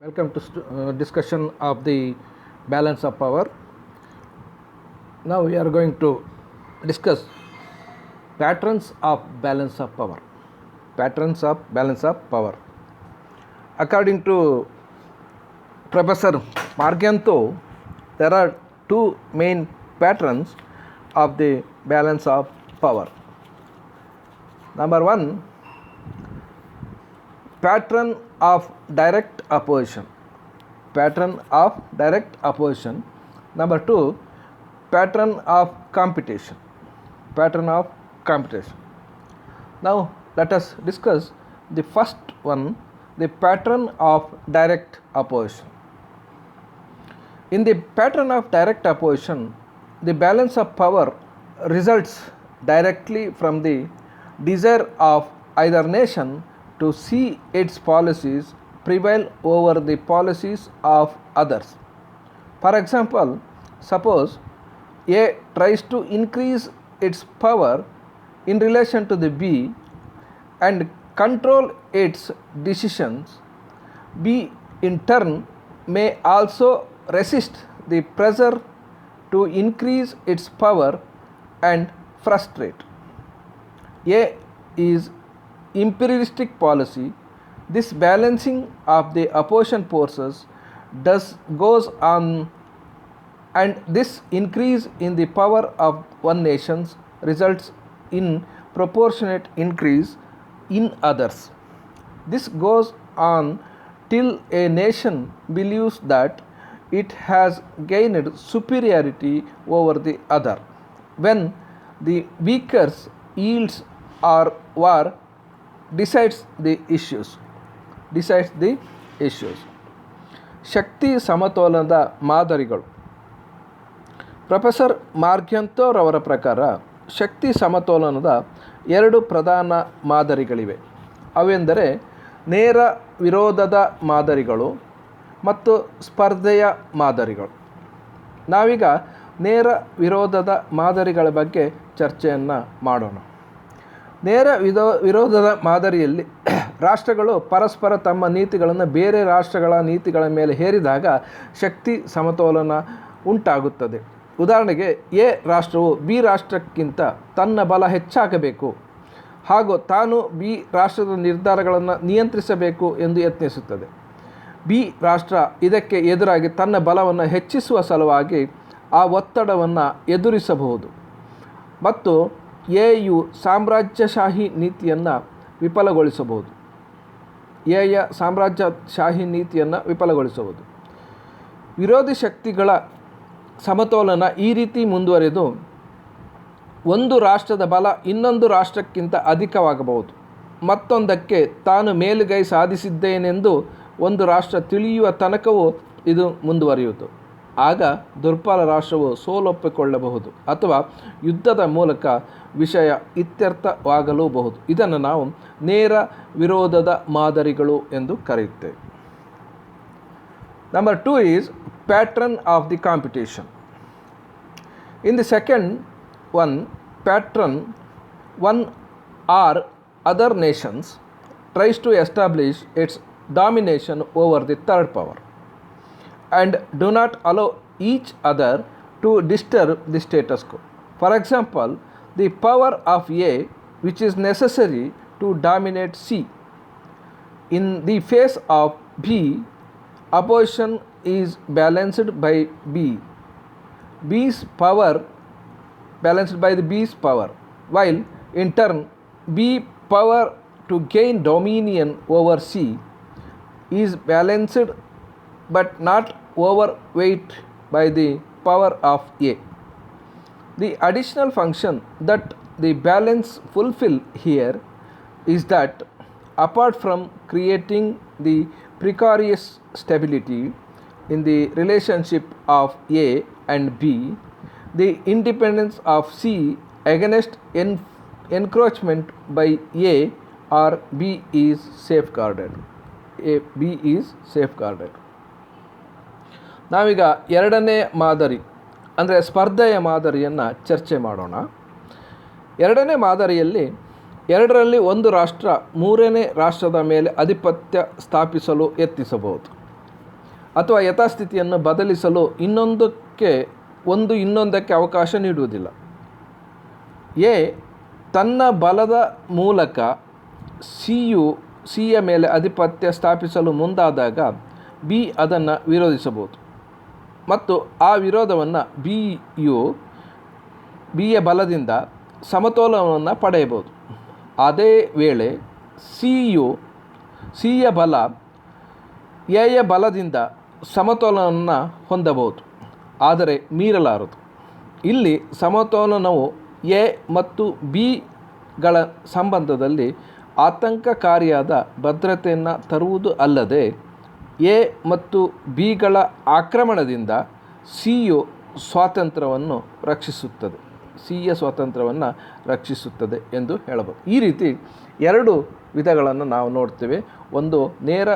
Welcome to discussion of the balance of power. Now we are going to discuss patterns of balance of power. Patterns of balance of power. According to Professor Marganto, there are two main patterns of the balance of power. Number one, pattern of direct opposition. Pattern of direct opposition. Number two, pattern of competition. Pattern of competition. Now let us discuss the first one, the pattern of direct opposition. In the pattern of direct opposition, the balance of power results directly from the desire of either nation to see its policies prevail over the policies of others. For example, suppose A tries to increase its power in relation to the B and control its decisions. B in turn may also resist the pressure to increase its power and frustrate. A is imperialistic policy. This balancing of the opposition forces goes on, and this increase in the power of one nation results in proportionate increase in others. This goes on till a nation believes that it has gained superiority over the other. When the weaker yields or war decides the issues. ಶಕ್ತಿ ಸಮತೋಲನದ ಮಾದರಿಗಳು. Professor ಮಾರ್ಗ್ಯಂತೋರವರ ಪ್ರಕಾರ ಶಕ್ತಿ ಸಮತೋಲನದ ಎರಡು ಪ್ರಧಾನ ಮಾದರಿಗಳಿವೆ. ಅವೆಂದರೆ ನೇರ ವಿರೋಧದ ಮಾದರಿಗಳು ಮತ್ತು ಸ್ಪರ್ಧೆಯ ಮಾದರಿಗಳು. ನಾವೀಗ ನೇರ ವಿರೋಧದ ಮಾದರಿಗಳ ಬಗ್ಗೆ ಚರ್ಚೆಯನ್ನು ಮಾಡೋಣ. ನೇರ ವಿರೋಧದ ಮಾದರಿಯಲ್ಲಿ ರಾಷ್ಟ್ರಗಳು ಪರಸ್ಪರ ತಮ್ಮ ನೀತಿಗಳನ್ನು ಬೇರೆ ರಾಷ್ಟ್ರಗಳ ನೀತಿಗಳ ಮೇಲೆ ಹೇರಿದಾಗ ಶಕ್ತಿ ಸಮತೋಲನ ಉಂಟಾಗುತ್ತದೆ. ಉದಾಹರಣೆಗೆ, ಎ ರಾಷ್ಟ್ರವು ಬಿ ರಾಷ್ಟ್ರಕ್ಕಿಂತ ತನ್ನ ಬಲ ಹೆಚ್ಚಾಗಬೇಕು ಹಾಗೂ ತಾನು ಬಿ ರಾಷ್ಟ್ರದ ನಿರ್ಧಾರಗಳನ್ನು ನಿಯಂತ್ರಿಸಬೇಕು ಎಂದು ಯತ್ನಿಸುತ್ತದೆ. ಬಿ ರಾಷ್ಟ್ರ ಇದಕ್ಕೆ ಎದುರಾಗಿ ತನ್ನ ಬಲವನ್ನು ಹೆಚ್ಚಿಸುವ ಸಲುವಾಗಿ ಆ ಒತ್ತಡವನ್ನು ಎದುರಿಸಬಹುದು ಮತ್ತು ಎಯು ಸಾಮ್ರಾಜ್ಯಶಾಹಿ ನೀತಿಯನ್ನು ವಿಫಲಗೊಳಿಸಬಹುದು. ಎಯ ಸಾಮ್ರಾಜ್ಯಶಾಹಿ ನೀತಿಯನ್ನು ವಿಫಲಗೊಳಿಸಬಹುದು. ವಿರೋಧಿ ಶಕ್ತಿಗಳ ಸಮತೋಲನ ಈ ರೀತಿ ಮುಂದುವರೆದು ಒಂದು ರಾಷ್ಟ್ರದ ಬಲ ಇನ್ನೊಂದು ರಾಷ್ಟ್ರಕ್ಕಿಂತ ಅಧಿಕವಾಗಬಹುದು. ಮತ್ತೊಂದಕ್ಕೆ ತಾನು ಮೇಲುಗೈ ಸಾಧಿಸಿದ್ದೇನೆಂದು ಒಂದು ರಾಷ್ಟ್ರ ತಿಳಿಯುವ ತನಕವೂ ಇದು ಮುಂದುವರಿಯುವುದು. ಆಗ ದುರ್ಬಲ ರಾಷ್ಟ್ರವು ಸೋಲೊಪ್ಪಿಕೊಳ್ಳಬಹುದು ಅಥವಾ ಯುದ್ಧದ ಮೂಲಕ ವಿಷಯ ಇತ್ಯರ್ಥವಾಗಲೂಬಹುದು. ಇದನ್ನು ನಾವು ನೇರ ವಿರೋಧದ ಮಾದರಿಗಳು ಎಂದು ಕರೆಯುತ್ತೇವೆ. Number 2 is pattern of the competition. In the second one pattern, one or other nations tries to establish its domination over the third power and do not allow each other to disturb the status quo. For example, the power of A, which is necessary to dominate C. In the face of B, opposition is balanced by B. B's power balanced by the B's power, while in turn B power to gain dominion over C is balanced but not overweight by the power of A. The additional function that the balance fulfill here is that apart from creating the precarious stability in the relationship of A and B, the independence of C against encroachment by A or B is safeguarded. B is safeguarded. ನಾವೀಗ ಎರಡನೇ ಮಾದರಿ ಅಂದರೆ ಸ್ಪರ್ಧೆಯ ಮಾದರಿಯನ್ನು ಚರ್ಚೆ ಮಾಡೋಣ. ಎರಡನೇ ಮಾದರಿಯಲ್ಲಿ ಎರಡರಲ್ಲಿ ಒಂದು ರಾಷ್ಟ್ರ ಮೂರನೇ ರಾಷ್ಟ್ರದ ಮೇಲೆ ಆಧಿಪತ್ಯ ಸ್ಥಾಪಿಸಲು ಯತ್ನಿಸಬಹುದು. ಅಥವಾ ಯಥಾಸ್ಥಿತಿಯನ್ನು ಬದಲಿಸಲು ಇನ್ನೊಂದಕ್ಕೆ ಅವಕಾಶ ನೀಡುವುದಿಲ್ಲ. ಎ ತನ್ನ ಬಲದ ಮೂಲಕ ಸಿಯ ಮೇಲೆ ಆಧಿಪತ್ಯ ಸ್ಥಾಪಿಸಲು ಮುಂದಾದಾಗ ಬಿ ಅದನ್ನು ವಿರೋಧಿಸಬಹುದು ಮತ್ತು ಆ ವಿರೋಧವನ್ನು ಬಿಯ ಬಲದಿಂದ ಸಮತೋಲನವನ್ನು ಪಡೆಯಬಹುದು. ಅದೇ ವೇಳೆ ಸಿಯ ಬಲ ಎಯ ಬಲದಿಂದ ಸಮತೋಲನವನ್ನು ಹೊಂದಬಹುದು, ಆದರೆ ಮೀರಲಾರದು. ಇಲ್ಲಿ ಸಮತೋಲನವು ಎ ಮತ್ತು ಬಿಗಳ ಸಂಬಂಧದಲ್ಲಿ ಆತಂಕಕಾರಿಯಾದ ಭದ್ರತೆಯನ್ನು ತರುವುದು ಅಲ್ಲದೆ ಎ ಮತ್ತು ಬಿಗಳ ಆಕ್ರಮಣದಿಂದ ಸಿಯ ಸ್ವಾತಂತ್ರ್ಯವನ್ನು ರಕ್ಷಿಸುತ್ತದೆ ಎಂದು ಹೇಳಬಹುದು. ಈ ರೀತಿ ಎರಡು ವಿಧಗಳನ್ನು ನಾವು ನೋಡ್ತೇವೆ. ಒಂದು ನೇರ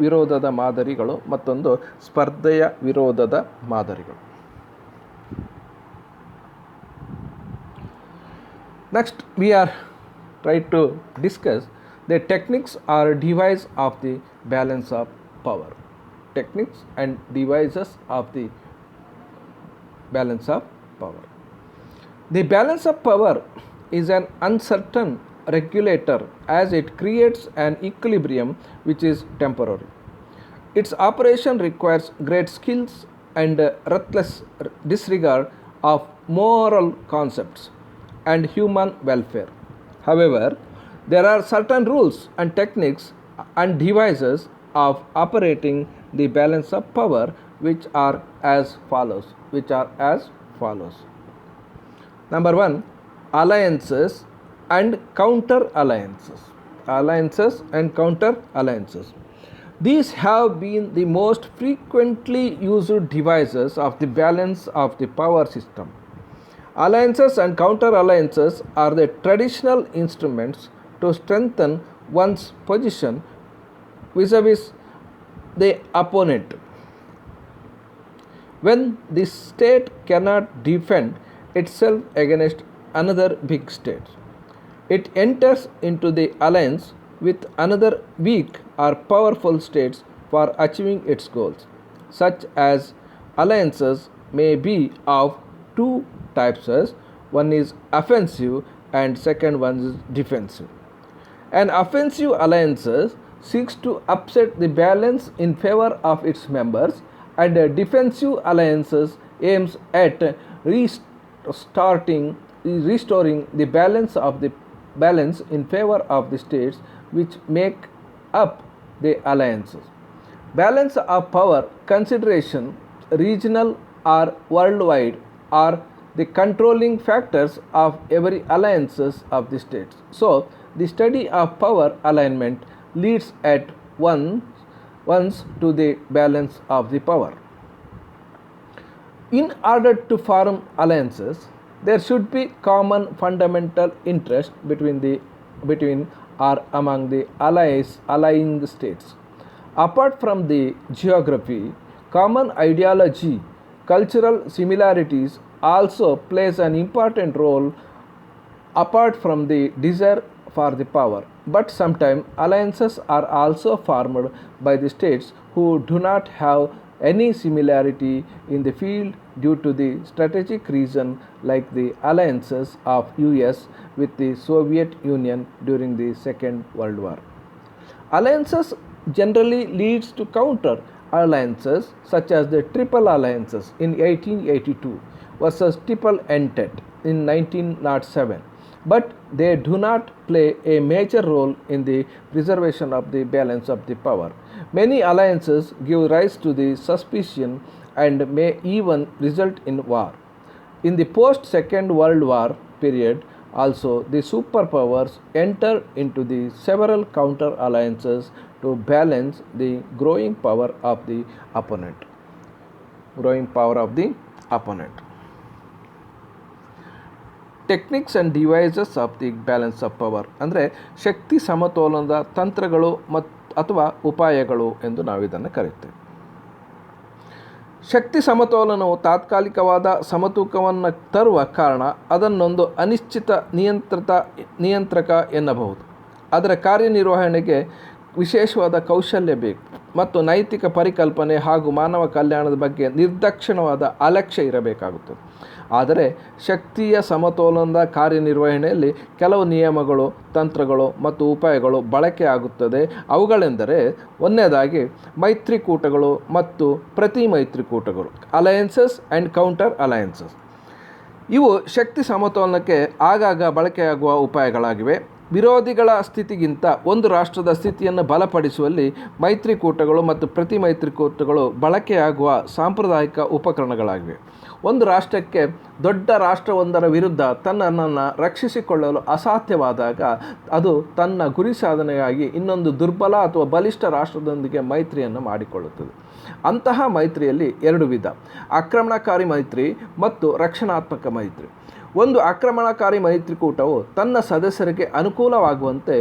ವಿರೋಧದ ಮಾದರಿಗಳು, ಮತ್ತೊಂದು ಸ್ಪರ್ಧೆಯ ವಿರೋಧದ ಮಾದರಿಗಳು. Next, we are trying to discuss the techniques or device of the balance of power. Techniques and devices of the balance of power. The balance of power is an uncertain regulator as it creates an equilibrium which is temporary. Its operation requires great skills and ruthless disregard of moral concepts and human welfare. However, there are certain rules and techniques and devices of operating the balance of power which are as follows. Number 1, alliances and counter alliances. These have been the most frequently used devices of the balance of the power system. Alliances and counter alliances are the traditional instruments to strengthen one's position vis-a-vis the opponent. When the state cannot defend itself against another big state, it enters into the alliance with another weak or powerful states for achieving its goals. Such as alliances may be of two types. One is offensive and second one is defensive. An offensive alliance seeks to upset the balance in favor of its members, and a defensive alliance aims at restoring the balance in favor of the states which make up the alliances. Balance of power consideration, regional or worldwide, are the controlling factors of every alliances of the states. So, the study of power alignment leads at once to the balance of the power. In order to form alliances, there should be common fundamental interest between or among the allying states. Apart from the geography, common ideology, cultural similarities also plays an important role apart from the desire for the power. But sometimes alliances are also formed by the states who do not have any similarity in the field due to the strategic reason, like the alliances of US with the Soviet Union during the Second World War. Alliances generally leads to counter alliances such as the Triple Alliances in 1882 versus Triple Entente in 1907, but they do not play a major role in the preservation of the balance of the power. Many alliances give rise to the suspicion and may even result in war. In the post-Second World War period, also the superpowers enter into the several counter alliances to balance the growing power of the opponent. Techniques and devices of the balance of power ಅಂದರೆ ಶಕ್ತಿ ಸಮತೋಲನದ ತಂತ್ರಗಳು ಅಥವಾ ಉಪಾಯಗಳು ಎಂದು ನಾವು ಇದನ್ನು ಕರೆಯುತ್ತೇವೆ. ಶಕ್ತಿ ಸಮತೋಲನವು ತಾತ್ಕಾಲಿಕವಾದ ಸಮತೂಕವನ್ನು ತರುವ ಕಾರಣ ಅದನ್ನೊಂದು ಅನಿಶ್ಚಿತ ನಿಯಂತ್ರಕ ಎನ್ನಬಹುದು. ಅದರ ಕಾರ್ಯನಿರ್ವಹಣೆಗೆ ವಿಶೇಷವಾದ ಕೌಶಲ್ಯ ಬೇಕು ಮತ್ತು ನೈತಿಕ ಪರಿಕಲ್ಪನೆ ಹಾಗೂ ಮಾನವ ಕಲ್ಯಾಣದ ಬಗ್ಗೆ ನಿರ್ದಾಕ್ಷಿಣ್ಯವಾದ ಅಲಕ್ಷ್ಯ ಇರಬೇಕಾಗುತ್ತದೆ. ಆದರೆ ಶಕ್ತಿಯ ಸಮತೋಲನದ ಕಾರ್ಯನಿರ್ವಹಣೆಯಲ್ಲಿ ಕೆಲವು ನಿಯಮಗಳು, ತಂತ್ರಗಳು ಮತ್ತು ಉಪಾಯಗಳು ಬಳಕೆಯಾಗುತ್ತದೆ. ಅವುಗಳೆಂದರೆ ಒಂದನೇದಾಗಿ ಮೈತ್ರಿಕೂಟಗಳು ಮತ್ತು ಪ್ರತಿ ಮೈತ್ರಿಕೂಟಗಳು, ಅಲಯನ್ಸಸ್ ಆ್ಯಂಡ್ ಕೌಂಟರ್ ಅಲಯನ್ಸಸ್. ಇವು ಶಕ್ತಿ ಸಮತೋಲನಕ್ಕೆ ಆಗಾಗ ಬಳಕೆಯಾಗುವ ಉಪಾಯಗಳಾಗಿವೆ. ವಿರೋಧಿಗಳ ಸ್ಥಿತಿಗಿಂತ ಒಂದು ರಾಷ್ಟ್ರದ ಸ್ಥಿತಿಯನ್ನು ಬಲಪಡಿಸುವಲ್ಲಿ ಮೈತ್ರಿಕೂಟಗಳು ಮತ್ತು ಪ್ರತಿ ಮೈತ್ರಿಕೂಟಗಳು ಬಳಕೆಯಾಗುವ ಸಾಂಪ್ರದಾಯಿಕ ಉಪಕರಣಗಳಾಗಿವೆ. ಒಂದು ರಾಷ್ಟ್ರಕ್ಕೆ ದೊಡ್ಡ ರಾಷ್ಟ್ರವೊಂದರ ವಿರುದ್ಧ ತನ್ನನ್ನು ರಕ್ಷಿಸಿಕೊಳ್ಳಲು ಅಸಾಧ್ಯವಾದಾಗ ಅದು ತನ್ನ ಗುರಿ ಸಾಧನೆಗಾಗಿ ಇನ್ನೊಂದು ದುರ್ಬಲ ಅಥವಾ ಬಲಿಷ್ಠ ರಾಷ್ಟ್ರದೊಂದಿಗೆ ಮೈತ್ರಿಯನ್ನು ಮಾಡಿಕೊಳ್ಳುತ್ತದೆ. ಅಂತಹ ಮೈತ್ರಿಯಲ್ಲಿ ಎರಡು ವಿಧ: ಆಕ್ರಮಣಕಾರಿ ಮೈತ್ರಿ ಮತ್ತು ರಕ್ಷಣಾತ್ಮಕ ಮೈತ್ರಿ. ಒಂದು ಆಕ್ರಮಣಕಾರಿ ಮೈತ್ರಿಕೂಟವು ತನ್ನ ಸದಸ್ಯರಿಗೆ ಅನುಕೂಲವಾಗುವಂತೆ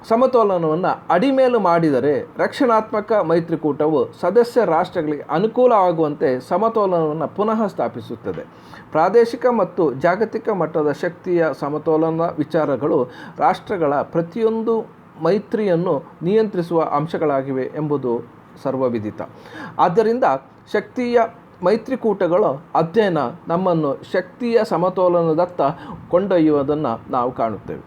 ಸಮತೋಲನವನ್ನು ಅಡಿಮೇಲು ಮಾಡಿದರೆ, ರಕ್ಷಣಾತ್ಮಕ ಮೈತ್ರಿಕೂಟವು ಸದಸ್ಯ ರಾಷ್ಟ್ರಗಳಿಗೆ ಅನುಕೂಲವಾಗುವಂತೆ ಸಮತೋಲನವನ್ನು ಪುನಃ ಸ್ಥಾಪಿಸುತ್ತದೆ. ಪ್ರಾದೇಶಿಕ ಮತ್ತು ಜಾಗತಿಕ ಮಟ್ಟದ ಶಕ್ತಿಯ ಸಮತೋಲನ ವಿಚಾರಗಳು ರಾಷ್ಟ್ರಗಳ ಪ್ರತಿಯೊಂದು ಮೈತ್ರಿಯನ್ನು ನಿಯಂತ್ರಿಸುವ ಅಂಶಗಳಾಗಿವೆ ಎಂಬುದು ಸರ್ವವಿದಿತ. ಆದ್ದರಿಂದ ಶಕ್ತಿಯ ಮೈತ್ರಿಕೂಟಗಳ ಅಧ್ಯಯನ ನಮ್ಮನ್ನು ಶಕ್ತಿಯ ಸಮತೋಲನದತ್ತ ಕೊಂಡೊಯ್ಯುವುದನ್ನು ನಾವು ಕಾಣುತ್ತೇವೆ.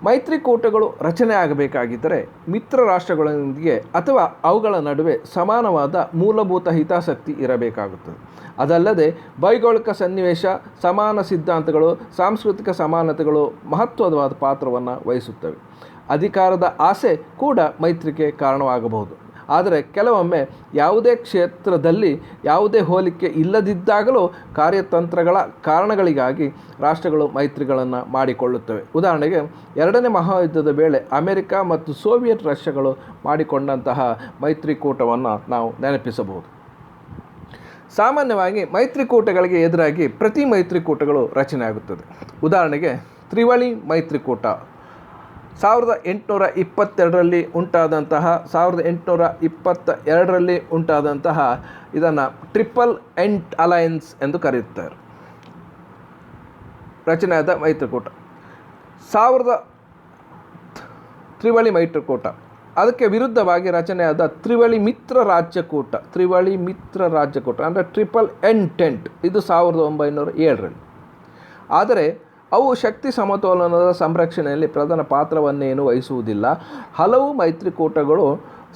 ಮೈತ್ರಿಕೂಟಗಳು ರಚನೆ ಆಗಬೇಕಾಗಿದ್ದರೆ ಮಿತ್ರ ರಾಷ್ಟ್ರಗಳೊಂದಿಗೆ ಅಥವಾ ಅವುಗಳ ನಡುವೆ ಸಮಾನವಾದ ಮೂಲಭೂತ ಹಿತಾಸಕ್ತಿ ಇರಬೇಕಾಗುತ್ತದೆ. ಅದಲ್ಲದೆ ಭೌಗೋಳಿಕ ಸನ್ನಿವೇಶ, ಸಮಾನ ಸಿದ್ಧಾಂತಗಳು, ಸಾಂಸ್ಕೃತಿಕ ಸಮಾನತೆಗಳು ಮಹತ್ವವಾದ ಪಾತ್ರವನ್ನು ವಹಿಸುತ್ತವೆ. ಅಧಿಕಾರದ ಆಸೆ ಕೂಡ ಮೈತ್ರಿಗೆ ಕಾರಣವಾಗಬಹುದು. ಆದರೆ ಕೆಲವೊಮ್ಮೆ ಯಾವುದೇ ಕ್ಷೇತ್ರದಲ್ಲಿ ಯಾವುದೇ ಹೋಲಿಕೆ ಇಲ್ಲದಿದ್ದಾಗಲೂ ಕಾರ್ಯತಂತ್ರಗಳ ಕಾರಣಗಳಿಗಾಗಿ ರಾಷ್ಟ್ರಗಳು ಮೈತ್ರಿಗಳನ್ನು ಮಾಡಿಕೊಳ್ಳುತ್ತವೆ. ಉದಾಹರಣೆಗೆ, ಎರಡನೇ ಮಹಾಯುದ್ಧದ ವೇಳೆ ಅಮೆರಿಕ ಮತ್ತು ಸೋವಿಯತ್ ರಷ್ಯಾಗಳು ಮಾಡಿಕೊಂಡಂತಹ ಮೈತ್ರಿಕೂಟವನ್ನು ನಾವು ನೆನಪಿಸಬಹುದು. ಸಾಮಾನ್ಯವಾಗಿ ಮೈತ್ರಿಕೂಟಗಳಿಗೆ ಎದುರಾಗಿ ಪ್ರತಿ ಮೈತ್ರಿಕೂಟಗಳು ರಚನೆಯಾಗುತ್ತದೆ. ಉದಾಹರಣೆಗೆ, ತ್ರಿವಳಿ ಮೈತ್ರಿಕೂಟ 1822ರಲ್ಲಿ ಉಂಟಾದಂತಹ 1822ರಲ್ಲಿ ಉಂಟಾದಂತಹ ಇದನ್ನು ಟ್ರಿಪಲ್ ಎಂಟ್ ಅಲಯನ್ಸ್ ಎಂದು ಕರೆಯುತ್ತಾರೆ. ರಚನೆಯಾದ ಮೈತ್ರಿಕೂಟ ತ್ರಿವಳಿ ಮೈತ್ರಿಕೂಟ. ಅದಕ್ಕೆ ವಿರುದ್ಧವಾಗಿ ರಚನೆಯಾದ ತ್ರಿವಳಿ ಮಿತ್ರ ರಾಜ್ಯಕೂಟ ಅಂದರೆ ಟ್ರಿಪಲ್ ಎಂಟೆಂಟ್, ಇದು 1907ರಲ್ಲಿ. ಆದರೆ ಅವು ಶಕ್ತಿ ಸಮತೋಲನದ ಸಂರಕ್ಷಣೆಯಲ್ಲಿ ಪ್ರಧಾನ ಪಾತ್ರವನ್ನೇನು ವಹಿಸುವುದಿಲ್ಲ. ಹಲವು ಮೈತ್ರಿಕೂಟಗಳು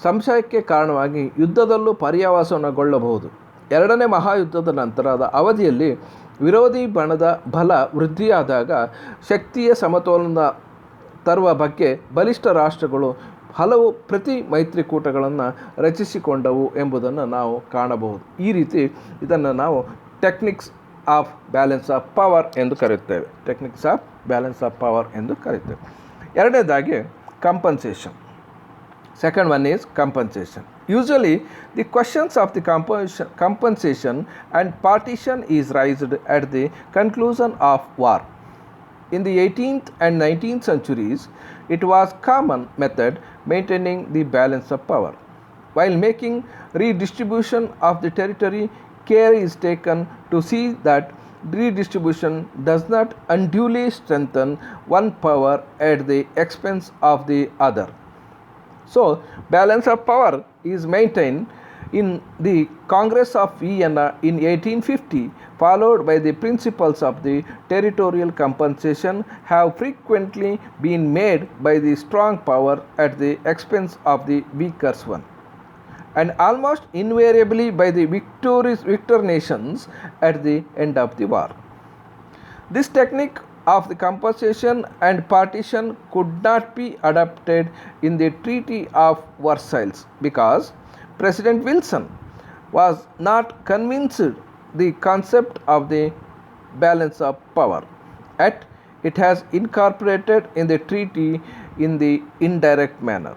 ಸಂಶಯಕ್ಕೆ ಕಾರಣವಾಗಿ ಯುದ್ಧದಲ್ಲೂ ಪರ್ಯಾವಸಾನಗೊಳ್ಳಬಹುದು. ಎರಡನೇ ಮಹಾಯುದ್ಧದ ನಂತರದ ಅವಧಿಯಲ್ಲಿ ವಿರೋಧಿ ಬಣದ ಬಲ ವೃದ್ಧಿಯಾದಾಗ ಶಕ್ತಿಯ ಸಮತೋಲನ ತರುವ ಬಗ್ಗೆ ಬಲಿಷ್ಠ ರಾಷ್ಟ್ರಗಳು ಹಲವು ಪ್ರತಿ ಮೈತ್ರಿಕೂಟಗಳನ್ನು ರಚಿಸಿಕೊಂಡವು ಎಂಬುದನ್ನು ನಾವು ಕಾಣಬಹುದು. ಈ ರೀತಿ ಇದನ್ನು ನಾವು techniques of balance of power ಎಂದು ಕರೆಯುತ್ತೇವೆ. ಎರಡನೇದಾಗಿ compensation. Second one is compensation. Usually the questions of the compensation and partition is raised at the conclusion of war. In the 18th and 19th centuries, it was common method maintaining the balance of power. While making redistribution of the territory, care is taken to see that redistribution does not unduly strengthen one power at the expense of the other. So, balance of power is maintained in the Congress of Vienna in 1850, followed by the principles of the territorial compensation have frequently been made by the strong power at the expense of the weaker one, and almost invariably by the victor nations at the end of the war. This technique of the compensation and partition could not be adopted in the Treaty of Versailles because President Wilson was not convinced the concept of the balance of power. Yet it has incorporated in the treaty in the indirect manner.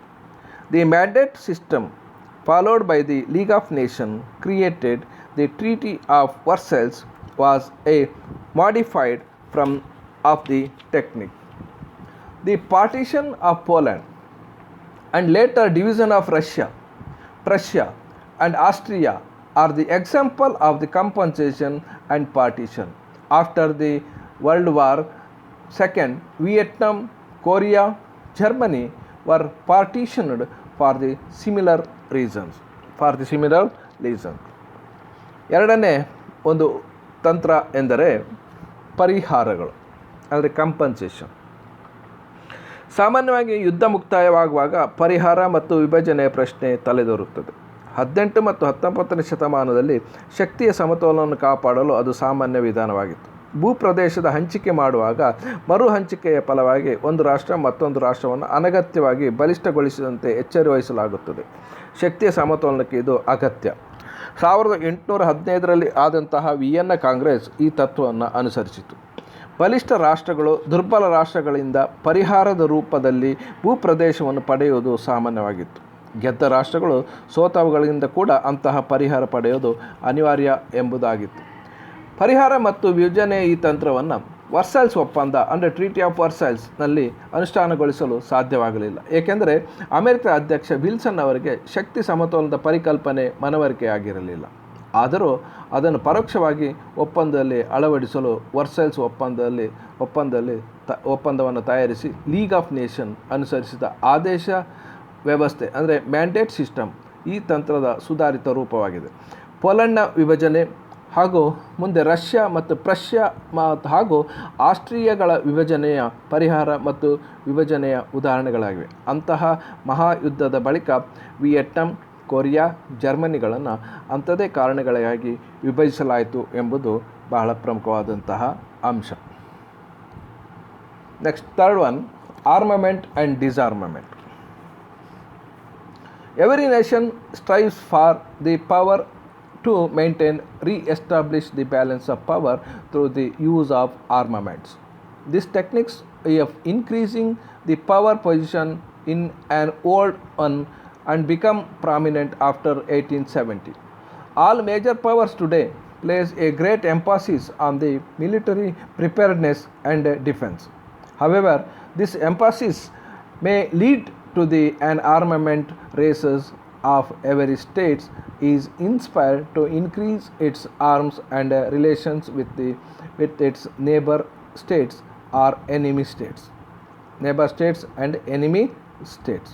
The mandate system followed by the League of Nations created the Treaty of Versailles was a modified from of the technique. The partition of Poland and later division of Russia, Prussia and Austria are the example of the compensation and partition. After the World War II, Vietnam, Korea, Germany were partitioned for the similar reasons. For the similar reason. ಎರಡನೇ ಒಂದು ತಂತ್ರ ಎಂದರೆ ಪರಿಹಾರಗಳು, ಅಂದರೆ compensation. ಸಾಮಾನ್ಯವಾಗಿ ಯುದ್ಧ ಮುಕ್ತಾಯವಾಗುವಾಗ ಪರಿಹಾರ ಮತ್ತು ವಿಭಜನೆಯ ಪ್ರಶ್ನೆ ತಲೆದೋರುತ್ತದೆ. 18 ಮತ್ತು 19ನೇ ಶತಮಾನದಲ್ಲಿ ಶಕ್ತಿಯ ಸಮತೋಲನವನ್ನು ಕಾಪಾಡಲು ಅದು ಸಾಮಾನ್ಯ ವಿಧಾನವಾಗಿತ್ತು. ಭೂಪ್ರದೇಶದ ಹಂಚಿಕೆ ಮಾಡುವಾಗ ಮರು ಹಂಚಿಕೆಯ ಫಲವಾಗಿ ಒಂದು ರಾಷ್ಟ್ರ ಮತ್ತೊಂದು ರಾಷ್ಟ್ರವನ್ನು ಅನಗತ್ಯವಾಗಿ ಬಲಿಷ್ಠಗೊಳಿಸಿದಂತೆ ಎಚ್ಚರ ವಹಿಸಲಾಗುತ್ತದೆ. ಶಕ್ತಿಯ ಸಮತೋಲನಕ್ಕೆ ಇದು ಅಗತ್ಯ. 1815ರಲ್ಲಿ ಆದಂತಹ ವಿಯೆನ್ನಾ ಕಾಂಗ್ರೆಸ್ ಈ ತತ್ವವನ್ನು ಅನುಸರಿಸಿತು. ಬಲಿಷ್ಠ ರಾಷ್ಟ್ರಗಳು ದುರ್ಬಲ ರಾಷ್ಟ್ರಗಳಿಂದ ಪರಿಹಾರದ ರೂಪದಲ್ಲಿ ಭೂಪ್ರದೇಶವನ್ನು ಪಡೆಯುವುದು ಸಾಮಾನ್ಯವಾಗಿತ್ತು. ಗೆದ್ದ ರಾಷ್ಟ್ರಗಳು ಸೋತವುಗಳಿಂದ ಕೂಡ ಅಂತಹ ಪರಿಹಾರ ಪಡೆಯುವುದು ಅನಿವಾರ್ಯ ಎಂಬುದಾಗಿತ್ತು. ಪರಿಹಾರ ಮತ್ತು ವಿಭಜನೆಯ ಈ ತಂತ್ರವನ್ನು ವರ್ಸೈಲ್ಸ್ ಒಪ್ಪಂದ ಅಂದರೆ ಟ್ರೀಟಿ ಆಫ್ ವರ್ಸೈಲ್ಸ್ನಲ್ಲಿ ಅನುಷ್ಠಾನಗೊಳಿಸಲು ಸಾಧ್ಯವಾಗಲಿಲ್ಲ. ಏಕೆಂದರೆ ಅಮೆರಿಕ ಅಧ್ಯಕ್ಷ ವಿಲ್ಸನ್ ಅವರಿಗೆ ಶಕ್ತಿ ಸಮತೋಲನದ ಪರಿಕಲ್ಪನೆ ಮನವರಿಕೆಯಾಗಿರಲಿಲ್ಲ. ಆದರೂ ಅದನ್ನು ಪರೋಕ್ಷವಾಗಿ ಒಪ್ಪಂದದಲ್ಲಿ ಅಳವಡಿಸಲು ವರ್ಸೈಲ್ಸ್ ಒಪ್ಪಂದವನ್ನು ತಯಾರಿಸಿ ಲೀಗ್ ಆಫ್ ನೇಷನ್ ಅನುಸರಿಸಿದ ಆದೇಶ ವ್ಯವಸ್ಥೆ ಅಂದರೆ ಮ್ಯಾಂಡೇಟ್ ಸಿಸ್ಟಮ್ ಈ ತಂತ್ರದ ಸುಧಾರಿತ ರೂಪವಾಗಿದೆ. ಪೋಲೆಂಡ್ನ ವಿಭಜನೆ ಹಾಗೂ ಮುಂದೆ ರಷ್ಯಾ ಮತ್ತು ಪ್ರಷ್ಯಾ ಹಾಗೂ ಆಸ್ಟ್ರಿಯಾಗಳ ವಿಭಜನೆಯ ಪರಿಹಾರ ಮತ್ತು ವಿಭಜನೆಯ ಉದಾಹರಣೆಗಳಾಗಿವೆ. ಅಂತಹ ಮಹಾಯುದ್ಧದ ಬಳಿಕ ವಿಯೆಟ್ನಾಂ, ಕೊರಿಯಾ, ಜರ್ಮನಿಗಳನ್ನು ಅಂಥದೇ ಕಾರಣಗಳಿಗಾಗಿ ವಿಭಜಿಸಲಾಯಿತು ಎಂಬುದು ಬಹಳ ಪ್ರಮುಖವಾದಂತಹ ಅಂಶ. Next, third one, armament and disarmament. Every nation strives for the power to maintain, re-establish the balance of power through the use of armaments. These techniques of increasing the power position in an old one and become prominent after 1870. All major powers today place a great emphasis on the military preparedness and defense. However, this emphasis may lead to an armament races of every state is inspired to increase its arms and relations with its neighbor states or enemy states. Neighbor states and enemy states.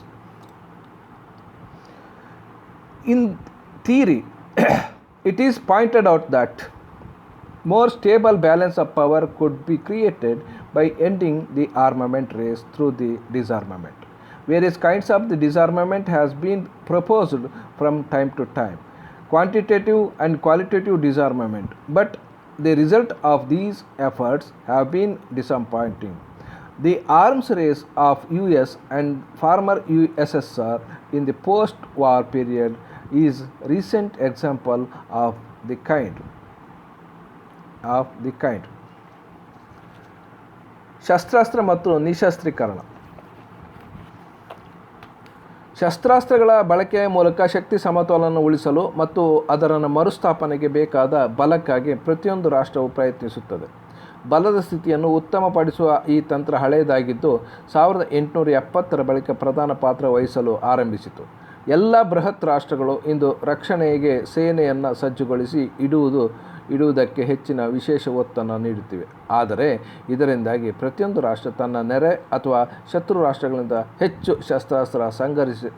In theory, it is pointed out that more stable balance of power could be created by ending the armament race through the disarmament. Various kinds of the disarmament has been proposed from time to time, quantitative and qualitative disarmament, but the result of these efforts have been disappointing. The arms race of US and former USSR in the post-war period is recent example of the kind. ಶಸ್ತ್ರಾಸ್ತ್ರ ಮತ್ತು ನಿಶಸ್ತ್ರೀಕರಣ. ಶಸ್ತ್ರಾಸ್ತ್ರಗಳ ಬಳಕೆಯ ಮೂಲಕ ಶಕ್ತಿ ಸಮತೋಲನ ಉಳಿಸಲು ಮತ್ತು ಅದರ ಮರುಸ್ಥಾಪನೆಗೆ ಬೇಕಾದ ಬಲಕ್ಕಾಗಿ ಪ್ರತಿಯೊಂದು ರಾಷ್ಟ್ರವು ಪ್ರಯತ್ನಿಸುತ್ತದೆ. ಬಲದ ಸ್ಥಿತಿಯನ್ನು ಉತ್ತಮಪಡಿಸುವ ಈ ತಂತ್ರ ಹಳೆಯದಾಗಿದ್ದು 1870ರ ಬಳಿಕ ಪ್ರಧಾನ ಪಾತ್ರ ವಹಿಸಲು ಆರಂಭಿಸಿತು. ಎಲ್ಲ ಬೃಹತ್ ರಾಷ್ಟ್ರಗಳು ಇಂದು ರಕ್ಷಣೆಗೆ ಸೇನೆಯನ್ನು ಸಜ್ಜುಗೊಳಿಸಿ ಇಡುವುದಕ್ಕೆ ಹೆಚ್ಚಿನ ವಿಶೇಷ ಒತ್ತನ್ನು ನೀಡುತ್ತಿವೆ. ಆದರೆ ಇದರಿಂದಾಗಿ ಪ್ರತಿಯೊಂದು ರಾಷ್ಟ್ರ ತನ್ನ ನೆರೆ ಅಥವಾ ಶತ್ರು ರಾಷ್ಟ್ರಗಳಿಂದ ಹೆಚ್ಚು ಶಸ್ತ್ರಾಸ್ತ್ರ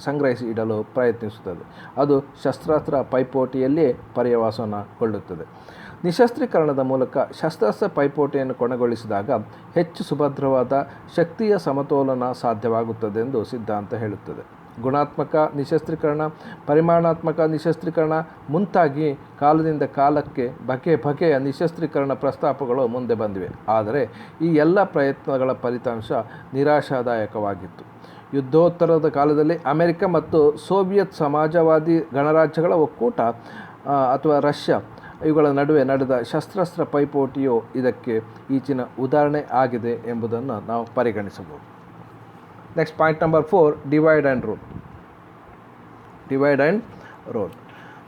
ಸಂಗ್ರಹಿಸಿ ಇಡಲು ಪ್ರಯತ್ನಿಸುತ್ತದೆ. ಅದು ಶಸ್ತ್ರಾಸ್ತ್ರ ಪೈಪೋಟಿಯಲ್ಲೇ ಪರ್ಯವಸಾನಗೊಳ್ಳುತ್ತದೆ. ನಿಶಸ್ತ್ರೀಕರಣದ ಮೂಲಕ ಶಸ್ತ್ರಾಸ್ತ್ರ ಪೈಪೋಟಿಯನ್ನು ಕೊನೆಗೊಳಿಸಿದಾಗ ಹೆಚ್ಚು ಸುಭದ್ರವಾದ ಶಕ್ತಿಯ ಸಮತೋಲನ ಸಾಧ್ಯವಾಗುತ್ತದೆ ಎಂದು ಸಿದ್ಧಾಂತ ಹೇಳುತ್ತದೆ. ಗುಣಾತ್ಮಕ ನಿಶಸ್ತ್ರೀಕರಣ, ಪರಿಮಾಣಾತ್ಮಕ ನಿಶಸ್ತ್ರೀಕರಣ ಮುಂತಾಗಿ ಕಾಲದಿಂದ ಕಾಲಕ್ಕೆ ಬಗೆಯ ನಿಶಸ್ತ್ರೀಕರಣ ಪ್ರಸ್ತಾಪಗಳು ಮುಂದೆ ಬಂದಿವೆ. ಆದರೆ ಈ ಎಲ್ಲ ಪ್ರಯತ್ನಗಳ ಫಲಿತಾಂಶ ನಿರಾಶಾದಾಯಕವಾಗಿತ್ತು. ಯುದ್ಧೋತ್ತರದ ಕಾಲದಲ್ಲಿ ಅಮೆರಿಕ ಮತ್ತು ಸೋವಿಯತ್ ಸಮಾಜವಾದಿ ಗಣರಾಜ್ಯಗಳ ಒಕ್ಕೂಟ ಅಥವಾ ರಷ್ಯಾ ಇವುಗಳ ನಡುವೆ ನಡೆದ ಶಸ್ತ್ರಾಸ್ತ್ರ ಪೈಪೋಟಿಯು ಇದಕ್ಕೆ ಈಚಿನ ಉದಾಹರಣೆ ಆಗಿದೆ ಎಂಬುದನ್ನು ನಾವು ಪರಿಗಣಿಸಬಹುದು. Next, point number 4, divide and rule.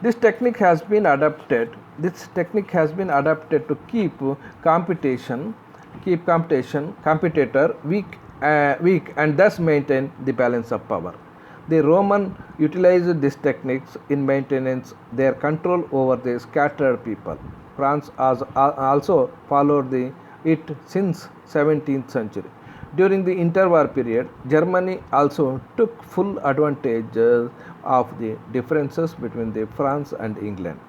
This technique has been adapted to keep competitor weak and thus maintain the balance of power. The Roman utilized these techniques in maintaining their control over the scattered people. France has also followed it since 17th century. During the interwar period, Germany also took full advantage of the differences between the France and England.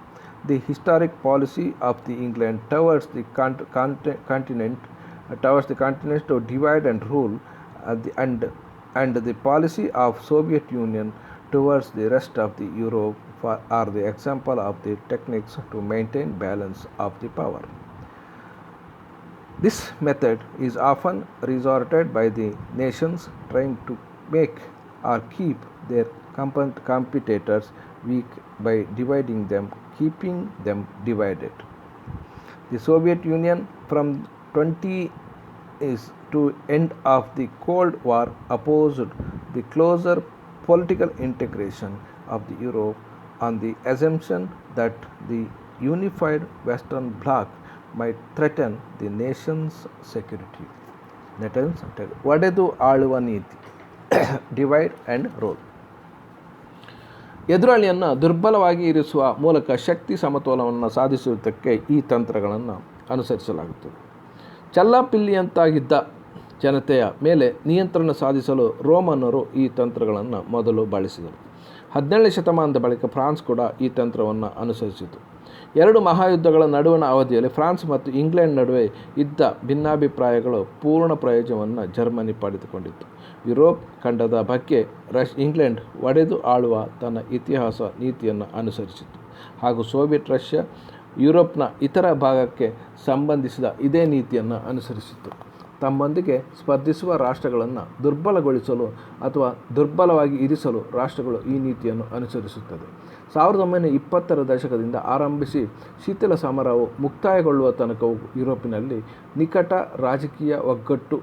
The historic policy of the England towards the continent to divide and rule, and the policy of Soviet Union towards the rest of the Europe are the example of the techniques to maintain balance of the power. This method is often resorted by the nations trying to make or keep their competitors weak by dividing them, keeping them divided. The Soviet Union from 20s to end of the Cold War opposed the closer political integration of the Europe on the assumption that the unified Western Bloc might threaten the nation's security. ಒಡೆದು ಆಳುವ ನೀತಿ, divide and rule. ಎದುರಾಳಿಯನ್ನು ದುರ್ಬಲವಾಗಿ ಇರಿಸುವ ಮೂಲಕ ಶಕ್ತಿ ಸಮತೋಲನವನ್ನು ಸಾಧಿಸುವುದಕ್ಕೆ ಈ ತಂತ್ರಗಳನ್ನು ಅನುಸರಿಸಲಾಗುತ್ತದೆ. ಚಲ್ಲಾಪಿಲ್ಲಿಯಂತಾಗಿದ್ದ ಜನತೆಯ ಮೇಲೆ ನಿಯಂತ್ರಣ ಸಾಧಿಸಲು ರೋಮನ್ನರು ಈ ತಂತ್ರಗಳನ್ನು ಮೊದಲು ಬಳಸಿದರು. 17ನೇ ಶತಮಾನದ ಬಳಿಕ ಫ್ರಾನ್ಸ್ ಕೂಡ ಈ ತಂತ್ರವನ್ನು ಅನುಸರಿಸಿತು. ಎರಡು ಮಹಾಯುದ್ಧಗಳ ನಡುವಣ ಅವಧಿಯಲ್ಲಿ ಫ್ರಾನ್ಸ್ ಮತ್ತು ಇಂಗ್ಲೆಂಡ್ ನಡುವೆ ಇದ್ದ ಭಿನ್ನಾಭಿಪ್ರಾಯಗಳು ಪೂರ್ಣ ಪ್ರಯೋಜನವನ್ನು ಜರ್ಮನಿ ಪಡೆದುಕೊಂಡಿತ್ತು. ಯುರೋಪ್ ಖಂಡದ ಬಗ್ಗೆ ಇಂಗ್ಲೆಂಡ್ ಒಡೆದು ಆಳುವ ತನ್ನ ಇತಿಹಾಸ ನೀತಿಯನ್ನು ಅನುಸರಿಸಿತು, ಹಾಗೂ ಸೋವಿಯತ್ ರಷ್ಯಾ ಯುರೋಪ್ನ ಇತರ ಭಾಗಕ್ಕೆ ಸಂಬಂಧಿಸಿದ ಇದೇ ನೀತಿಯನ್ನು ಅನುಸರಿಸಿತು. ತಮ್ಮೊಂದಿಗೆ ಸ್ಪರ್ಧಿಸುವ ರಾಷ್ಟ್ರಗಳನ್ನು ದುರ್ಬಲಗೊಳಿಸಲು ಅಥವಾ ದುರ್ಬಲವಾಗಿ ಇರಿಸಲು ರಾಷ್ಟ್ರಗಳು ಈ ನೀತಿಯನ್ನು ಅನುಸರಿಸುತ್ತದೆ. 1920ರ ದಶಕದಿಂದ ಆರಂಭಿಸಿ ಶಿಥಿಲ ಸಮರವು ಮುಕ್ತಾಯಗೊಳ್ಳುವ ತನಕವೂ ಯುರೋಪಿನಲ್ಲಿ ನಿಕಟ ರಾಜಕೀಯ ಒಗ್ಗಟ್ಟು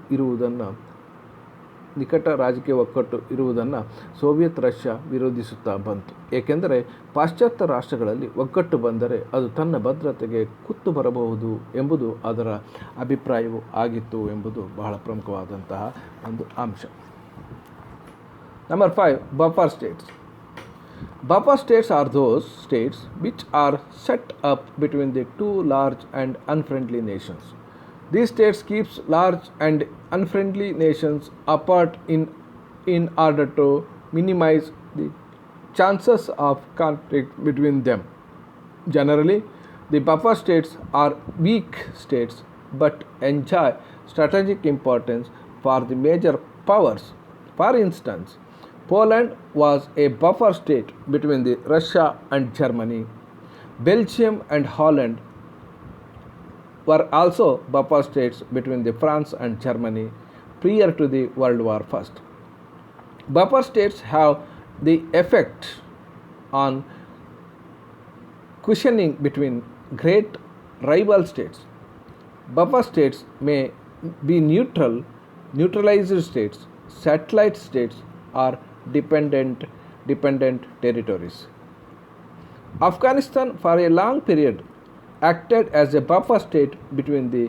ಇರುವುದನ್ನು ಸೋವಿಯತ್ ರಷ್ಯಾ ವಿರೋಧಿಸುತ್ತಾ ಬಂತು. ಏಕೆಂದರೆ ಪಾಶ್ಚಾತ್ಯ ರಾಷ್ಟ್ರಗಳಲ್ಲಿ ಒಗ್ಗಟ್ಟು ಬಂದರೆ ಅದು ತನ್ನ ಭದ್ರತೆಗೆ ಕುತ್ತು ಬರಬಹುದು ಎಂಬುದು ಅದರ ಅಭಿಪ್ರಾಯವೂ ಆಗಿತ್ತು ಎಂಬುದು ಬಹಳ ಪ್ರಮುಖವಾದಂತಹ ಒಂದು ಅಂಶ. Number 5, buffer States. Buffer states are those states which are set up between the two large and unfriendly nations. These states keeps large and unfriendly nations apart in order to minimize the chances of conflict between them. Generally, the buffer states are weak states but enjoy strategic importance for the major powers. For instance, Poland was a buffer state between the Russia and Germany. Belgium and Holland were also buffer states between the France and Germany prior to the World War I. Buffer states have the effect on cushioning between great rival states. Buffer states may be neutralized states, satellite states, or dependent territories. Afghanistan for a long period acted as a buffer state between the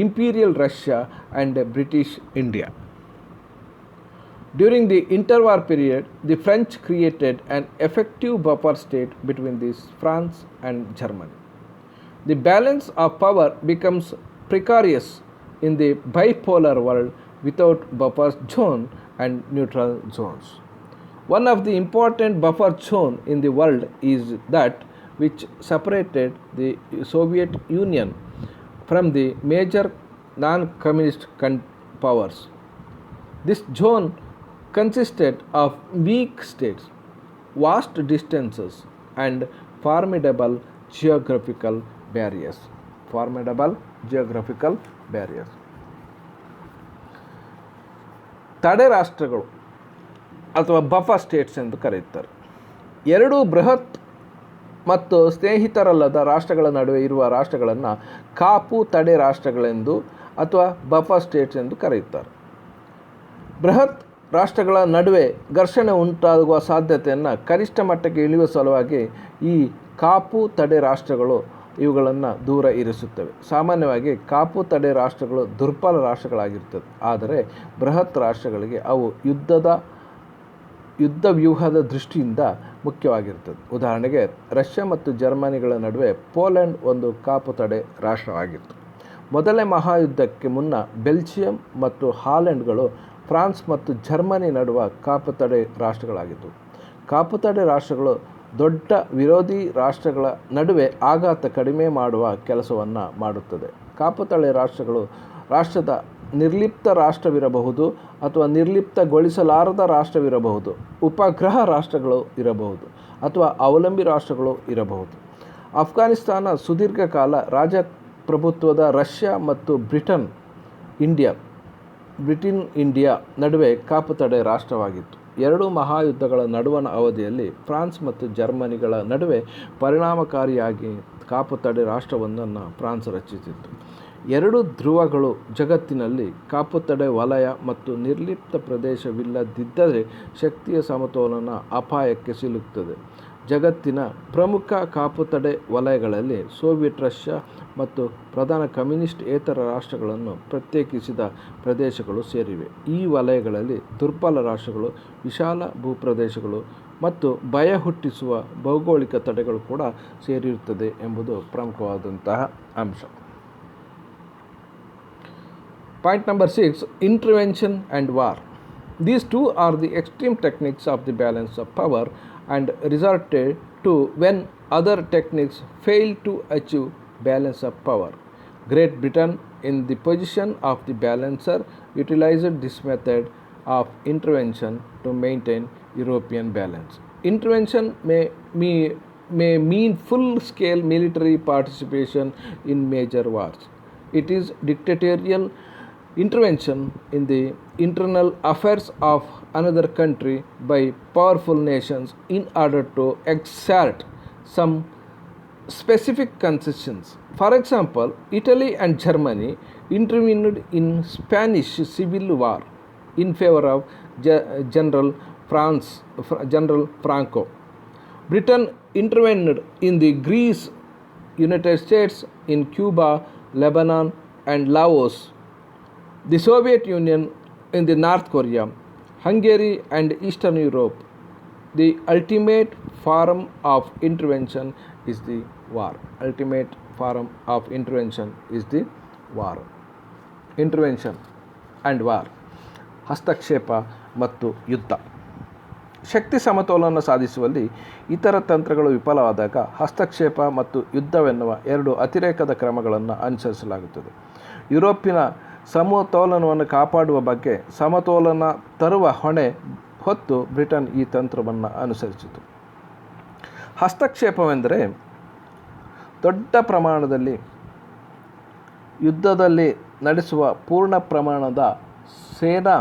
Imperial Russia and British India. During the interwar period, the French created an effective buffer state between France and Germany. The balance of power becomes precarious in the bipolar world without buffer zone and neutral zones. One of the important buffer zone in the world is that which separated the Soviet Union from the major non-communist powers. This zone consisted of weak states, vast distances, and formidable geographical barriers. ತಡೆ ರಾಷ್ಟ್ರಗಳು ಅಥವಾ buffer States ಎಂದು ಕರೆಯುತ್ತಾರೆ. ಎರಡೂ ಬೃಹತ್ ಮತ್ತು ಸ್ನೇಹಿತರಲ್ಲದ ರಾಷ್ಟ್ರಗಳ ನಡುವೆ ಇರುವ ರಾಷ್ಟ್ರಗಳನ್ನು ಕಾಪು ತಡೆ ರಾಷ್ಟ್ರಗಳೆಂದು ಅಥವಾ ಬಫರ್ ಸ್ಟೇಟ್ಸ್ ಎಂದು ಕರೆಯುತ್ತಾರೆ. ಬೃಹತ್ ರಾಷ್ಟ್ರಗಳ ನಡುವೆ ಘರ್ಷಣೆ ಉಂಟಾಗುವ ಸಾಧ್ಯತೆಯನ್ನು ಕನಿಷ್ಠ ಮಟ್ಟಕ್ಕೆ ಇಳಿಯುವ ಸಲುವಾಗಿ ಈ ಕಾಪು ತಡೆ ರಾಷ್ಟ್ರಗಳು ಇವುಗಳನ್ನು ದೂರ ಇರಿಸುತ್ತವೆ. ಸಾಮಾನ್ಯವಾಗಿ ಕಾಪು ತಡೆ ರಾಷ್ಟ್ರಗಳು ದುರ್ಬಲ ರಾಷ್ಟ್ರಗಳಾಗಿರ್ತದೆ, ಆದರೆ ಬೃಹತ್ ರಾಷ್ಟ್ರಗಳಿಗೆ ಅವು ಯುದ್ಧ ವ್ಯೂಹದ ದೃಷ್ಟಿಯಿಂದ ಮುಖ್ಯವಾಗಿರ್ತದೆ. ಉದಾಹರಣೆಗೆ ರಷ್ಯಾ ಮತ್ತು ಜರ್ಮನಿಗಳ ನಡುವೆ ಪೋಲೆಂಡ್ ಒಂದು ಕಾಪು ತಡೆ ರಾಷ್ಟ್ರವಾಗಿತ್ತು. ಮೊದಲನೇ ಮಹಾಯುದ್ಧಕ್ಕೆ ಮುನ್ನ ಬೆಲ್ಜಿಯಂ ಮತ್ತು ಹಾಲೆಂಡ್ಗಳು ಫ್ರಾನ್ಸ್ ಮತ್ತು ಜರ್ಮನಿ ನಡುವ ಕಾಪುತಡೆ ರಾಷ್ಟ್ರಗಳಾಗಿದ್ದವು. ಕಾಪುತಡೆ ರಾಷ್ಟ್ರಗಳು ದೊಡ್ಡ ವಿರೋಧಿ ರಾಷ್ಟ್ರಗಳ ನಡುವೆ ಆಘಾತ ಕಡಿಮೆ ಮಾಡುವ ಕೆಲಸವನ್ನು ಮಾಡುತ್ತದೆ. ಕಾಪುತಡೆ ರಾಷ್ಟ್ರಗಳು ರಾಷ್ಟ್ರದ ನಿರ್ಲಿಪ್ತ ರಾಷ್ಟ್ರವಿರಬಹುದು ಅಥವಾ ನಿರ್ಲಿಪ್ತಗೊಳಿಸಲಾರದ ರಾಷ್ಟ್ರವಿರಬಹುದು, ಉಪಗ್ರಹ ರಾಷ್ಟ್ರಗಳು ಇರಬಹುದು ಅಥವಾ ಅವಲಂಬಿ ರಾಷ್ಟ್ರಗಳು ಇರಬಹುದು. ಅಫ್ಘಾನಿಸ್ತಾನ ಸುದೀರ್ಘ ಕಾಲ ರಾಜಪ್ರಭುತ್ವದ ರಷ್ಯಾ ಮತ್ತು ಬ್ರಿಟನ್ ಇಂಡಿಯಾ ನಡುವೆ ಕಾಪುತಡೆ ರಾಷ್ಟ್ರವಾಗಿತ್ತು. ಎರಡೂ ಮಹಾಯುದ್ಧಗಳ ನಡುವಣ ಅವಧಿಯಲ್ಲಿ ಫ್ರಾನ್ಸ್ ಮತ್ತು ಜರ್ಮನಿಗಳ ನಡುವೆ ಪರಿಣಾಮಕಾರಿಯಾಗಿ ಕಾಪುತಡೆ ರಾಷ್ಟ್ರವೊಂದನ್ನು ಫ್ರಾನ್ಸ್ ರಚಿಸಿತು. ಎರಡು ಧ್ರುವಗಳು ಜಗತ್ತಿನಲ್ಲಿ ಕಾಪುತಡೆ ವಲಯ ಮತ್ತು ನಿರ್ಲಿಪ್ತ ಪ್ರದೇಶವಿಲ್ಲದಿದ್ದರೆ ಶಕ್ತಿಯ ಸಮತೋಲನ ಅಪಾಯಕ್ಕೆ ಸಿಲುಕುತ್ತದೆ. ಜಗತ್ತಿನ ಪ್ರಮುಖ ಕಾಪುತಡೆ ವಲಯಗಳಲ್ಲಿ ಸೋವಿಯತ್ ರಷ್ಯಾ ಮತ್ತು ಪ್ರಧಾನ ಕಮ್ಯುನಿಸ್ಟೇತರ ರಾಷ್ಟ್ರಗಳನ್ನು ಪ್ರತ್ಯೇಕಿಸಿದ ಪ್ರದೇಶಗಳು ಸೇರಿವೆ. ಈ ವಲಯಗಳಲ್ಲಿ ದುರ್ಬಲ ರಾಷ್ಟ್ರಗಳು, ವಿಶಾಲ ಭೂಪ್ರದೇಶಗಳು ಮತ್ತು ಭಯ ಹುಟ್ಟಿಸುವ ಭೌಗೋಳಿಕ ತಡೆಗಳು ಕೂಡ ಸೇರಿರುತ್ತದೆ ಎಂಬುದು ಪ್ರಮುಖವಾದಂತಹ ಅಂಶ. Point number 6, intervention and war. These two are the extreme techniques of the balance of power and resorted to when other techniques fail to achieve balance of power. Great Britain, in the position of the balancer, utilized this method of intervention to maintain European balance. Intervention may mean full-scale military participation in major wars. It is dictatorial intervention in the internal affairs of another country by powerful nations in order to exert some specific concessions. For example, Italy and Germany intervened in Spanish Civil War in favor of General Franco. Britain intervened in the Greece, United States, in Cuba, Lebanon, and Laos. The Soviet Union in the North Korea, Hungary, and Eastern Europe. The ultimate form of intervention is the war. Ultimate form of intervention is the war. Intervention and war. ಹಸ್ತಕ್ಷೇಪ ಮತ್ತು ಯುದ್ಧ. ಶಕ್ತಿ ಸಮತೋಲನ ಸಾಧಿಸುವಲ್ಲಿ ಇತರ ತಂತ್ರಗಳು ವಿಫಲವಾದಾಗ ಹಸ್ತಕ್ಷೇಪ ಮತ್ತು ಯುದ್ಧವೆನ್ನುವ ಎರಡು ಅತಿರೇಕದ ಕ್ರಮಗಳನ್ನು ಅನುಸರಿಸಲಾಗುತ್ತದೆ. ಯುರೋಪಿನ ಸಮತೋಲನವನ್ನು ಕಾಪಾಡುವ ಬಗ್ಗೆ ಸಮತೋಲನ ತರುವ ಹೊಣೆ ಹೊತ್ತು ಬ್ರಿಟನ್ ಈ ತಂತ್ರವನ್ನು ಅನುಸರಿಸಿತು. ಹಸ್ತಕ್ಷೇಪವೆಂದರೆ ದೊಡ್ಡ ಪ್ರಮಾಣದಲ್ಲಿ ಯುದ್ಧದಲ್ಲಿ ನಡೆಸುವ ಪೂರ್ಣ ಪ್ರಮಾಣದ ಸೇನಾ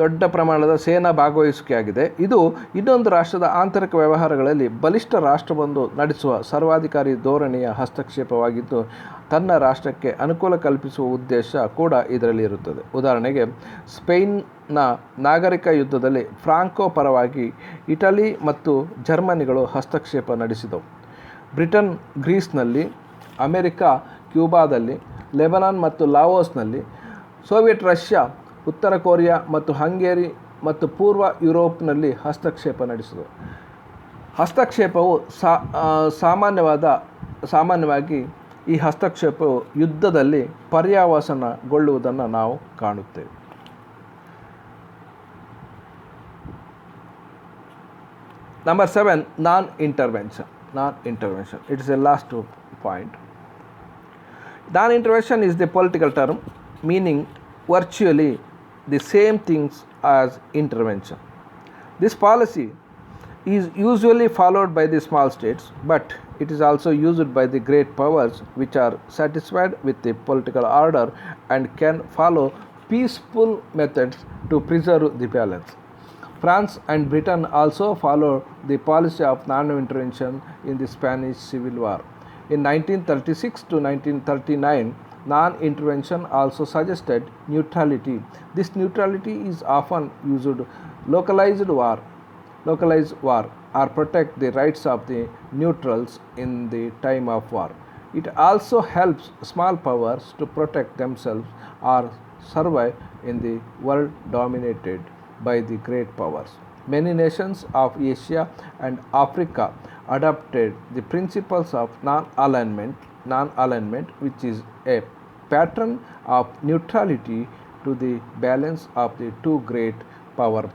ದೊಡ್ಡ ಪ್ರಮಾಣದ ಸೇನಾ ಭಾಗವಹಿಸುವಿಕೆಯಾಗಿದೆ. ಇದು ಇನ್ನೊಂದು ರಾಷ್ಟ್ರದ ಆಂತರಿಕ ವ್ಯವಹಾರಗಳಲ್ಲಿ ಬಲಿಷ್ಠ ರಾಷ್ಟ್ರವೊಂದು ನಡೆಸುವ ಸರ್ವಾಧಿಕಾರಿ ಧೋರಣೆಯ ಹಸ್ತಕ್ಷೇಪವಾಗಿದ್ದು ತನ್ನ ರಾಷ್ಟ್ರಕ್ಕೆ ಅನುಕೂಲ ಕಲ್ಪಿಸುವ ಉದ್ದೇಶ ಕೂಡ ಇದರಲ್ಲಿ ಇರುತ್ತದೆ. ಉದಾಹರಣೆಗೆ, ಸ್ಪೇನ್ನ ನಾಗರಿಕ ಯುದ್ಧದಲ್ಲಿ ಫ್ರಾಂಕೋ ಪರವಾಗಿ ಇಟಲಿ ಮತ್ತು ಜರ್ಮನಿಗಳು ಹಸ್ತಕ್ಷೇಪ ನಡೆಸಿದವು. ಬ್ರಿಟನ್ ಗ್ರೀಸ್ನಲ್ಲಿ, ಅಮೆರಿಕ ಕ್ಯೂಬಾದಲ್ಲಿ, ಲೆಬನಾನ್ ಮತ್ತು ಲಾವೋಸ್ನಲ್ಲಿ, ಸೋವಿಯತ್ ರಷ್ಯಾ, ಉತ್ತರ ಕೊರಿಯಾ ಮತ್ತು ಹಂಗೇರಿ ಮತ್ತು ಪೂರ್ವ ಯುರೋಪ್ನಲ್ಲಿ ಹಸ್ತಕ್ಷೇಪ ನಡೆಸಿದವು. ಹಸ್ತಕ್ಷೇಪವು ಸಾಮಾನ್ಯವಾಗಿ ಈ ಹಸ್ತಕ್ಷೇಪವು ಯುದ್ಧದಲ್ಲಿ ಪರ್ಯಾವಸಾನಗೊಳ್ಳುವುದನ್ನು ನಾವು ಕಾಣುತ್ತೇವೆ. Number 7, non-intervention. It is the last point. Non-intervention is the political term meaning virtually the same things as intervention. This policy is usually followed by the small states, but it is also used by the great powers which are satisfied with the political order and can follow peaceful methods to preserve the balance. France and Britain also followed the policy of non-intervention in the Spanish Civil War. In 1936 to 1939, non-intervention also suggested neutrality. This neutrality is often used localized war or protect the rights of the neutrals in the time of war. It also helps small powers to protect themselves or survive in the world dominated by the great powers. Many nations of Asia and Africa adopted the principles of non-alignment, which is a pattern of neutrality to the balance of the two great power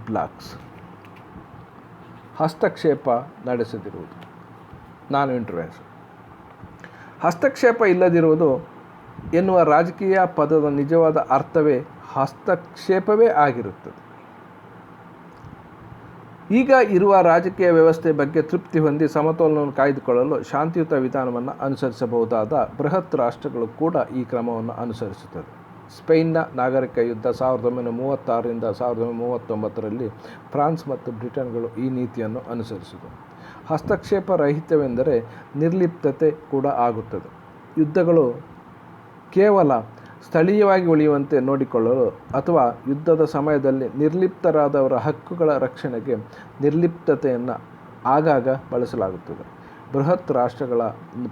blocks. ಹಸ್ತಕ್ಷೇಪ ನಡೆಸದಿರುವುದು, ನಾನ್ intervention. ಹಸ್ತಕ್ಷೇಪ ಇಲ್ಲದಿರುವುದು ಎನ್ನುವ ರಾಜಕೀಯ ಪದದ ನಿಜವಾದ ಅರ್ಥವೇ ಹಸ್ತಕ್ಷೇಪವೇ ಆಗಿರುತ್ತದೆ. ಈಗ ಇರುವ ರಾಜಕೀಯ ವ್ಯವಸ್ಥೆ ಬಗ್ಗೆ ತೃಪ್ತಿ ಹೊಂದಿ ಸಮತೋಲನವನ್ನು ಕಾಯ್ದುಕೊಳ್ಳಲು ಶಾಂತಿಯುತ ವಿಧಾನವನ್ನು ಅನುಸರಿಸಬಹುದಾದ ಬೃಹತ್ ರಾಷ್ಟ್ರಗಳು ಕೂಡ ಈ ಕ್ರಮವನ್ನು ಅನುಸರಿಸುತ್ತದೆ. ಸ್ಪೇನ್ನ ನಾಗರಿಕ ಯುದ್ಧ 1936ರಿಂದ 1939ರಲ್ಲಿ ಫ್ರಾನ್ಸ್ ಮತ್ತು ಬ್ರಿಟನ್ಗಳು ಈ ನೀತಿಯನ್ನು ಅನುಸರಿಸಿದವು. ಹಸ್ತಕ್ಷೇಪ ರಹಿತವೆಂದರೆ ನಿರ್ಲಿಪ್ತತೆ ಕೂಡ ಆಗುತ್ತದೆ. ಯುದ್ಧಗಳು ಕೇವಲ ಸ್ಥಳೀಯವಾಗಿ ಉಳಿಯುವಂತೆ ನೋಡಿಕೊಳ್ಳಲು ಅಥವಾ ಯುದ್ಧದ ಸಮಯದಲ್ಲಿ ನಿರ್ಲಿಪ್ತರಾದವರ ಹಕ್ಕುಗಳ ರಕ್ಷಣೆಗೆ ನಿರ್ಲಿಪ್ತತೆಯನ್ನು ಆಗಾಗ ಬಳಸಲಾಗುತ್ತದೆ. ಬೃಹತ್ ರಾಷ್ಟ್ರಗಳ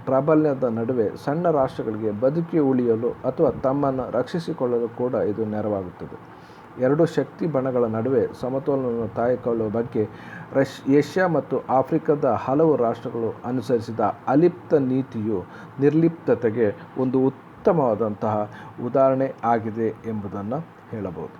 ಪ್ರಾಬಲ್ಯದ ನಡುವೆ ಸಣ್ಣ ರಾಷ್ಟ್ರಗಳಿಗೆ ಬದುಕಿ ಉಳಿಯಲು ಅಥವಾ ತಮ್ಮನ್ನು ರಕ್ಷಿಸಿಕೊಳ್ಳಲು ಕೂಡ ಇದು ನೆರವಾಗುತ್ತದೆ. ಎರಡು ಶಕ್ತಿ ಬಣಗಳ ನಡುವೆ ಸಮತೋಲನವನ್ನು ಕಾಯ್ದುಕೊಳ್ಳುವ ಬಗ್ಗೆ ಏಷ್ಯಾ ಮತ್ತು ಆಫ್ರಿಕಾದ ಹಲವು ರಾಷ್ಟ್ರಗಳು ಅನುಸರಿಸಿದ ಅಲಿಪ್ತ ನೀತಿಯು ನಿರ್ಲಿಪ್ತತೆಗೆ ಒಂದು ಉತ್ತಮವಾದಂತಹ ಉದಾಹರಣೆ ಆಗಿದೆ ಎಂಬುದನ್ನು ಹೇಳಬಹುದು.